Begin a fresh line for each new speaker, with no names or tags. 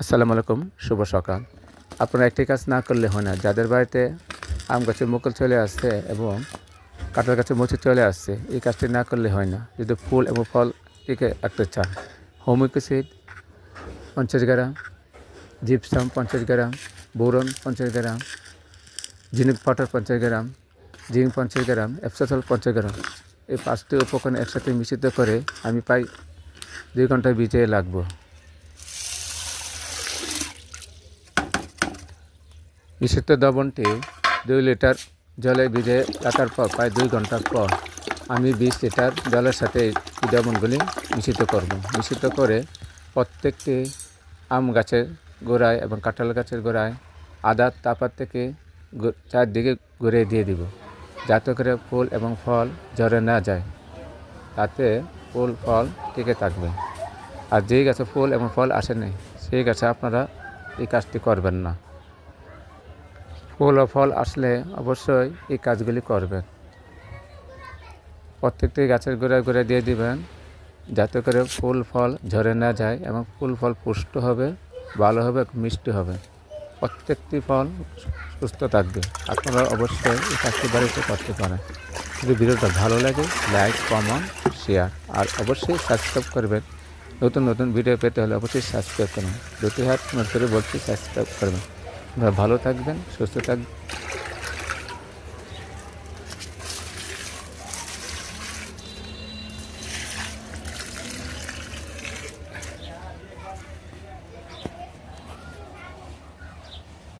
আসসালামু আলাইকুম, শুভ সকাল। আপনারা একটি কাজ না করলে হয় না। যাদের বাড়িতে আম গাছে মুকুল চলে আসছে এবং কাঁঠাল গাছে মুচি চলে আসছে, এই কাজটি না করলে হয় না। যদি ফুল এবং ফল টিকে রাখতে চান, হুমিক অ্যাসিড 50 গ্রাম, জিপসাম 50 গ্রাম, বোরন 50 গ্রাম, জিঙ্ক পাউডার 50 গ্রাম, জিঙ্ক 50 গ্রাম, এপসাসল 50 গ্রাম, এই 5টি উপকরণ একসাথে মিশ্রিত করে আমি প্রায় 2 ঘন্টা ভিজিয়ে রাখবো। মিশ্রিত দ্রবণটি 2 লিটার জলে ভিজিয়ে রাখার পর প্রায় 2 ঘন্টা পর আমি 20 লিটার জলের সাথে এই দ্রবণগুলি মিশ্রিত করব। মিশ্রিত করে প্রত্যেকটি আম গাছের গোড়ায় এবং কাঁঠাল গাছের গোড়ায় আধা তাপার থেকে চারদিকে ঘুরিয়ে দিয়ে দিব, যাতে করে ফুল এবং ফল ঝরে না যায়, তাতে ফুল ফল টিকে থাকবে। আর যেই গাছে ফুল এবং ফল আসেনি সেই গাছে আপনারা এই কাজটি করবেন না। ফুল ও ফল আসলে অবশ্যই এই কাজগুলি করবেন। প্রত্যেকটি গাছের গোড়ায় গোড়ায় দিয়ে দিবেন, যাতে করে ফুল ফল ঝরে না যায় এবং ফুল ফল পুষ্ট হবে, ভালো হবে, মিষ্টি হবে, প্রত্যেকটি ফল সুস্থ থাকবে। আপনারা অবশ্যই এই কাজটি বাড়িতে করতে পারেন। যদি ভিডিওটা ভালো লাগে লাইক, কমেন্ট, শেয়ার আর অবশ্যই সাবস্ক্রাইব করবেন। নতুন নতুন ভিডিও পেতে হলে অবশ্যই সাবস্ক্রাইব করবেন। দুটি হাত করে বলছি সাবস্ক্রাইব করবেন। আপনারা ভালো থাকবেন, সুস্থ থাকবেন।